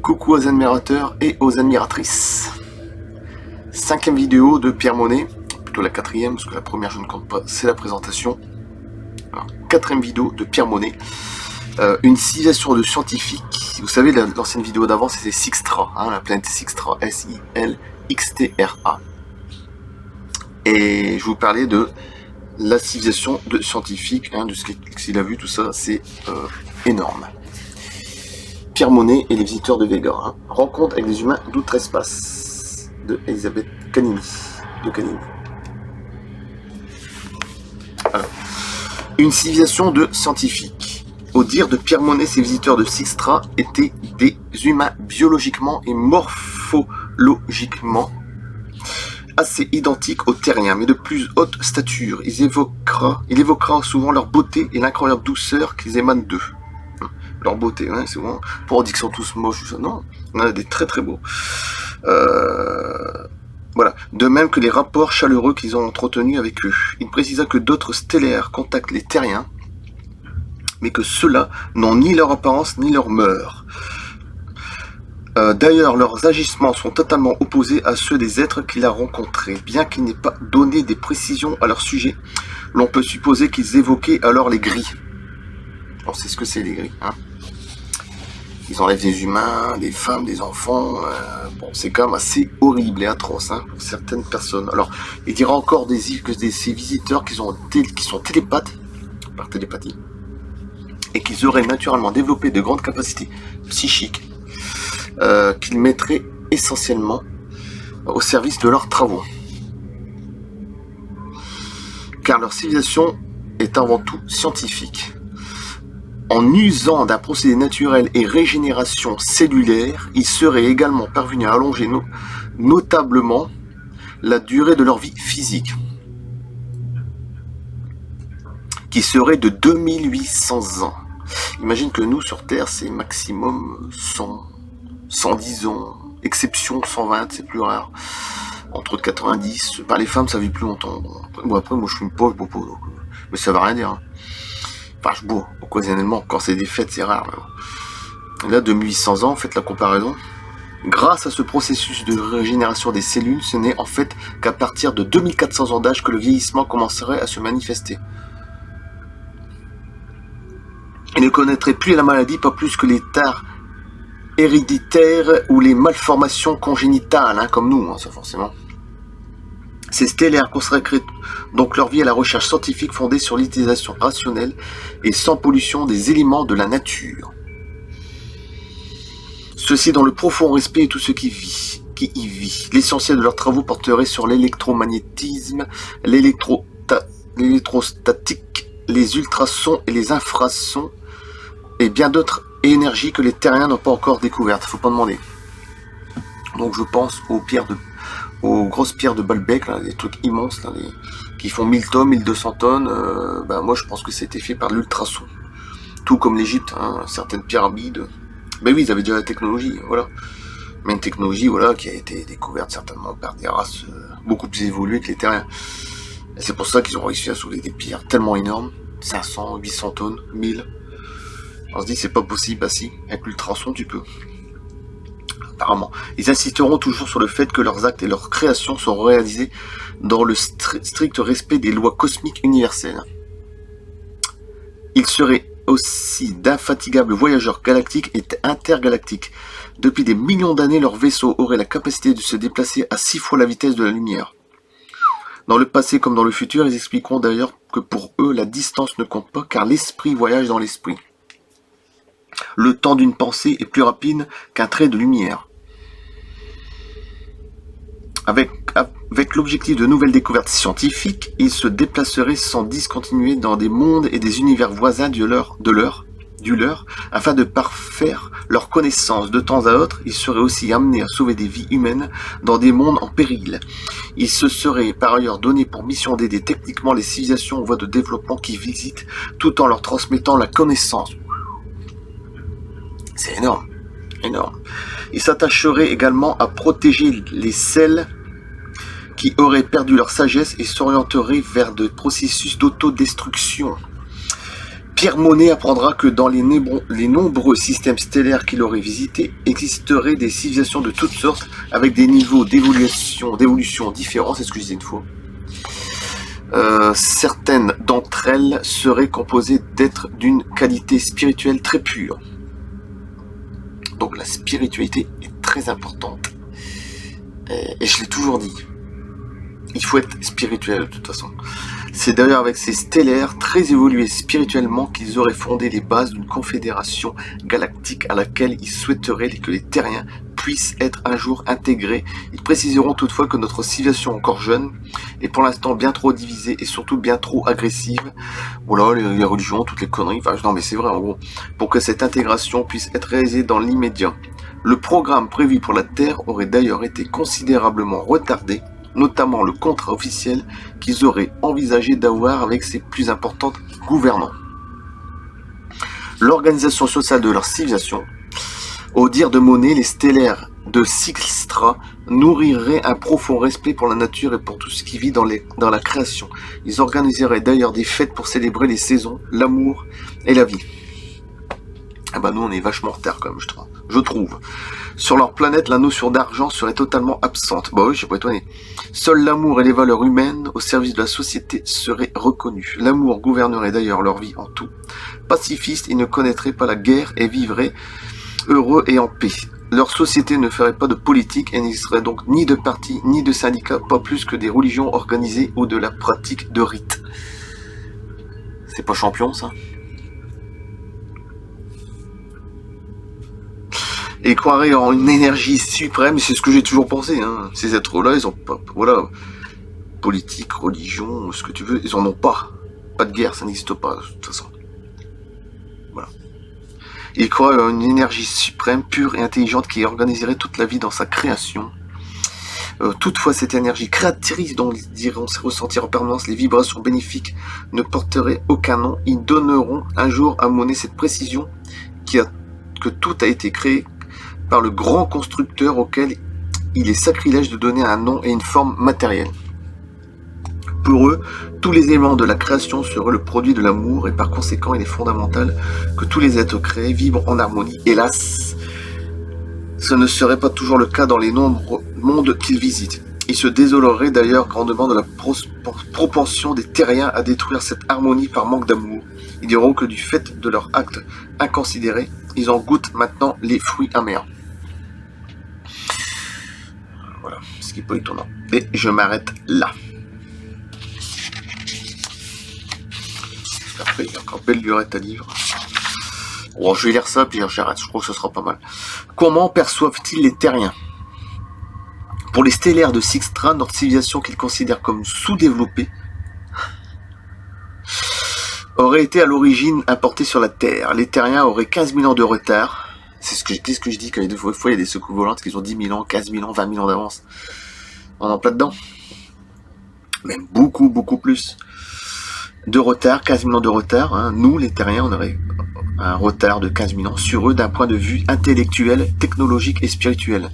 Coucou aux admirateurs et aux admiratrices. 5e vidéo de Pierre Monet, plutôt la 4e parce que la première je ne compte pas, c'est la présentation. Alors, 4e vidéo de Pierre Monet, une civilisation de scientifiques. Vous savez, l'ancienne vidéo d'avant c'était Sixtra, hein, la planète Sixtra, S-I-L-X-T-R-A. Et je vous parlais de la civilisation de scientifiques, hein, de ce qu'il a vu, tout ça, c'est énorme. Pierre Monet et les visiteurs de Vega, hein. Rencontre avec des humains d'outre-espace, de Elisabeth Canini. Alors, une civilisation de scientifiques. Au dire de Pierre Monet, ces visiteurs de Sixtra étaient des humains biologiquement et morphologiquement assez identiques aux terriens, mais de plus haute stature. Il évoquera souvent leur beauté et l'incroyable douceur qu'ils émanent d'eux. Leur beauté, hein, c'est bon. Pour dire qu'ils sont tous moches, non, on a des très très beaux. Voilà. De même que les rapports chaleureux qu'ils ont entretenus avec eux. Il précisa que d'autres stellaires contactent les terriens, mais que ceux-là n'ont ni leur apparence ni leur mœurs. D'ailleurs, leurs agissements sont totalement opposés à ceux des êtres qu'il a rencontrés. Bien qu'il n'ait pas donné des précisions à leur sujet, l'on peut supposer qu'ils évoquaient alors les gris. On sait ce que c'est les gris, hein. Ils enlèvent des humains, des femmes, des enfants. Bon, c'est quand même assez horrible et atroce, hein, pour certaines personnes. Alors, il dira encore ces visiteurs qui sont télépathes, par télépathie, et qu'ils auraient naturellement développé de grandes capacités psychiques, qu'ils mettraient essentiellement au service de leurs travaux. Car leur civilisation est avant tout scientifique. En usant d'un procédé naturel et régénération cellulaire, ils seraient également parvenus à allonger notablement la durée de leur vie physique, qui serait de 2800 ans. Imagine que nous, sur Terre, c'est maximum 100, 110 ans, exception 120, c'est plus rare. Entre 90, les femmes, ça vit plus longtemps. Bon, après, moi, je suis une pauvre, donc, mais ça va rien dire, hein. Enfin, je bois, occasionnellement, quand c'est des fêtes, c'est rare. Mais bon. Là, 2800 ans, faites la comparaison. Grâce à ce processus de régénération des cellules, ce n'est en fait qu'à partir de 2400 ans d'âge que le vieillissement commencerait à se manifester. Ils ne connaîtraient plus la maladie, pas plus que les tares héréditaires ou les malformations congénitales, hein, comme nous, hein, ça forcément. Ces stellaires consacreraient donc leur vie à la recherche scientifique fondée sur l'utilisation rationnelle et sans pollution des éléments de la nature. Ceci dans le profond respect de tout ce qui y vit. L'essentiel de leurs travaux porterait sur l'électromagnétisme, l'électrostatique, les ultrasons et les infrasons, et bien d'autres énergies que les terriens n'ont pas encore découvertes. Faut pas demander. Donc je pense aux grosses pierres de Baalbek, là, des trucs immenses, là, qui font 1000 tonnes, 1200 tonnes, moi je pense que c'était fait par l'ultrason. Tout comme l'Égypte, hein, certaines pyramides. Ben oui, ils avaient déjà la technologie, voilà. Mais une technologie, voilà, qui a été découverte certainement par des races beaucoup plus évoluées que les terriens. Et c'est pour ça qu'ils ont réussi à soulever des pierres tellement énormes, 500, 800 tonnes, 1000. On se dit c'est pas possible, bah si, avec l'ultrason tu peux. Apparemment. Ils insisteront toujours sur le fait que leurs actes et leurs créations sont réalisés dans le strict respect des lois cosmiques universelles. Ils seraient aussi d'infatigables voyageurs galactiques et intergalactiques. Depuis des millions d'années, leurs vaisseaux auraient la capacité de se déplacer à 6 fois la vitesse de la lumière. Dans le passé comme dans le futur, ils expliqueront d'ailleurs que pour eux, la distance ne compte pas car l'esprit voyage dans l'esprit. Le temps d'une pensée est plus rapide qu'un trait de lumière. Avec l'objectif de nouvelles découvertes scientifiques, ils se déplaceraient sans discontinuer dans des mondes et des univers voisins du leur, afin de parfaire leur connaissance. De temps à autre, ils seraient aussi amenés à sauver des vies humaines dans des mondes en péril. Ils se seraient par ailleurs donné pour mission d'aider techniquement les civilisations en voie de développement qui visitent, tout en leur transmettant la connaissance. C'est énorme, énorme. Ils s'attacheraient également à protéger les celles qui auraient perdu leur sagesse et s'orienteraient vers des processus d'autodestruction. Pierre Monet apprendra que dans les nombreux systèmes stellaires qu'il aurait visités, existeraient des civilisations de toutes sortes, avec des niveaux d'évolution différents, c'est ce que je disais une fois. Certaines d'entre elles seraient composées d'êtres d'une qualité spirituelle très pure. Donc la spiritualité est très importante. Et je l'ai toujours dit. Il faut être spirituel de toute façon. C'est d'ailleurs avec ces stellaires très évolués spirituellement qu'ils auraient fondé les bases d'une confédération galactique à laquelle ils souhaiteraient que les terriens puissent être un jour intégrés. Ils préciseront toutefois que notre civilisation encore jeune est pour l'instant bien trop divisée et surtout bien trop agressive. Voilà, les religions, toutes les conneries, enfin non mais c'est vrai en gros, pour que cette intégration puisse être réalisée dans l'immédiat. Le programme prévu pour la Terre aurait d'ailleurs été considérablement retardé, notamment le contrat officiel qu'ils auraient envisagé d'avoir avec ses plus importants gouvernants. L'organisation sociale de leur civilisation, au dire de Monet, les stellaires de Sixtra nourriraient un profond respect pour la nature et pour tout ce qui vit dans la création. Ils organiseraient d'ailleurs des fêtes pour célébrer les saisons, l'amour et la vie. Ah bah nous on est vachement en retard quand même, je trouve. Sur leur planète, la notion d'argent serait totalement absente. Bah oui, je suis pas étonné. Seul l'amour et les valeurs humaines au service de la société seraient reconnus. L'amour gouvernerait d'ailleurs leur vie en tout. Pacifistes, ils ne connaîtraient pas la guerre et vivraient heureux et en paix. Leur société ne ferait pas de politique et n'existerait donc ni de parti, ni de syndicat, pas plus que des religions organisées ou de la pratique de rites. C'est pas champion ça ? Et croiraient en une énergie suprême, c'est ce que j'ai toujours pensé, hein. Ces êtres-là, ils ont pas, voilà, politique, religion, ce que tu veux, ils en ont pas. Pas de guerre, ça n'existe pas, de toute façon. Voilà. Ils croient en une énergie suprême, pure et intelligente qui organiserait toute la vie dans sa création. Toutefois, cette énergie créatrice dont ils diront ressentir en permanence les vibrations bénéfiques ne porterait aucun nom. Ils donneront un jour à Monet cette précision que tout a été créé par le grand constructeur auquel il est sacrilège de donner un nom et une forme matérielle. Pour eux, tous les éléments de la création seraient le produit de l'amour et par conséquent il est fondamental que tous les êtres créés vivent en harmonie. Hélas, ce ne serait pas toujours le cas dans les nombreux mondes qu'ils visitent. Ils se désoleraient d'ailleurs grandement de la propension des terriens à détruire cette harmonie par manque d'amour. Ils diront que du fait de leur acte inconsidéré, ils en goûtent maintenant les fruits amers. Voilà, ce qui est pas étonnant. Et je m'arrête là. Après, il y a encore belle lurette à livre. Bon, je vais lire ça, puis j'arrête. Je crois que ce sera pas mal. Comment perçoivent-ils les terriens ? Pour les stellaires de Sixtra, notre civilisation qu'ils considèrent comme sous-développée, aurait été à l'origine importée sur la Terre. Les terriens auraient 15 000 ans de retard. C'est ce que je dis, quand des fois il y a des secousses volantes qui ont 10 000 ans, 15 000 ans, 20 000 ans d'avance. On est en plein dedans. Même beaucoup, beaucoup plus de retard, 15 000 ans de retard. Hein. Nous, les terriens, on aurait un retard de 15 000 ans sur eux d'un point de vue intellectuel, technologique et spirituel.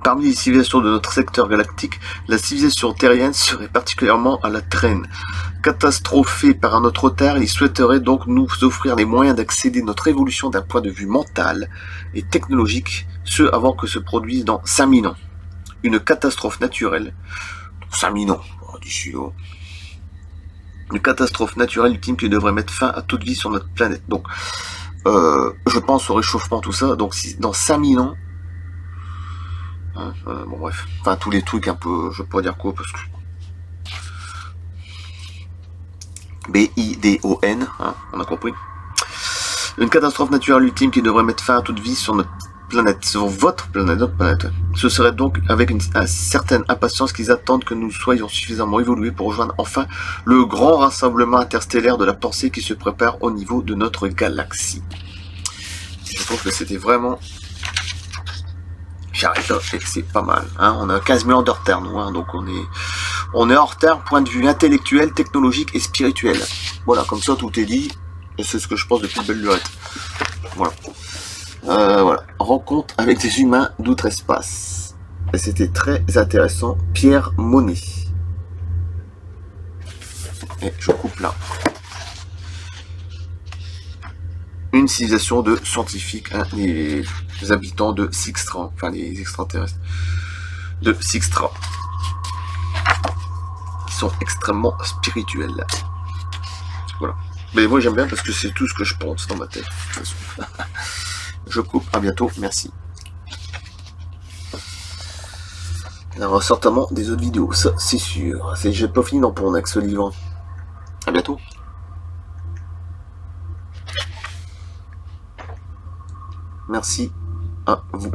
Parmi les civilisations de notre secteur galactique, la civilisation terrienne serait particulièrement à la traîne. Catastrophée par un autre retard, ils souhaiteraient donc nous offrir les moyens d'accéder à notre évolution d'un point de vue mental et technologique, ce avant que se produise dans 5000 ans. Une catastrophe naturelle, 5000 ans, d'ici là. Une catastrophe naturelle ultime qui devrait mettre fin à toute vie sur notre planète. Donc, je pense au réchauffement, tout ça. Donc, si dans 5000 ans, bon bref, enfin tous les trucs un peu, je peux pas dire quoi parce que BIDON, hein, on a compris. Une catastrophe naturelle ultime qui devrait mettre fin à toute vie sur notre planète, sur votre planète, notre planète. Ce serait donc avec une certaine impatience qu'ils attendent que nous soyons suffisamment évolués pour rejoindre enfin le grand rassemblement interstellaire de la pensée qui se prépare au niveau de notre galaxie. Je trouve que c'était vraiment... J'arrête là, c'est pas mal. Hein. On a 15 000 ans de retard, nous, hein, donc on est en retard point de vue intellectuel, technologique et spirituel. Voilà, comme ça tout est dit, et c'est ce que je pense depuis belle lurette. Voilà. Voilà. Rencontre avec des humains d'outre-espace. Et c'était très intéressant. Pierre Monet. Et je coupe là. Une civilisation de scientifiques, hein, les habitants de Sixtra, enfin les extraterrestres de Sixtra, qui sont extrêmement spirituels. Voilà. Mais moi j'aime bien parce que c'est tout ce que je pense dans ma tête. De toute façon. Je coupe, à bientôt, merci. Il y aura certainement des autres vidéos, ça c'est sûr. J'ai pas fini d'en prendre avec ce livre. À bientôt. Merci à vous.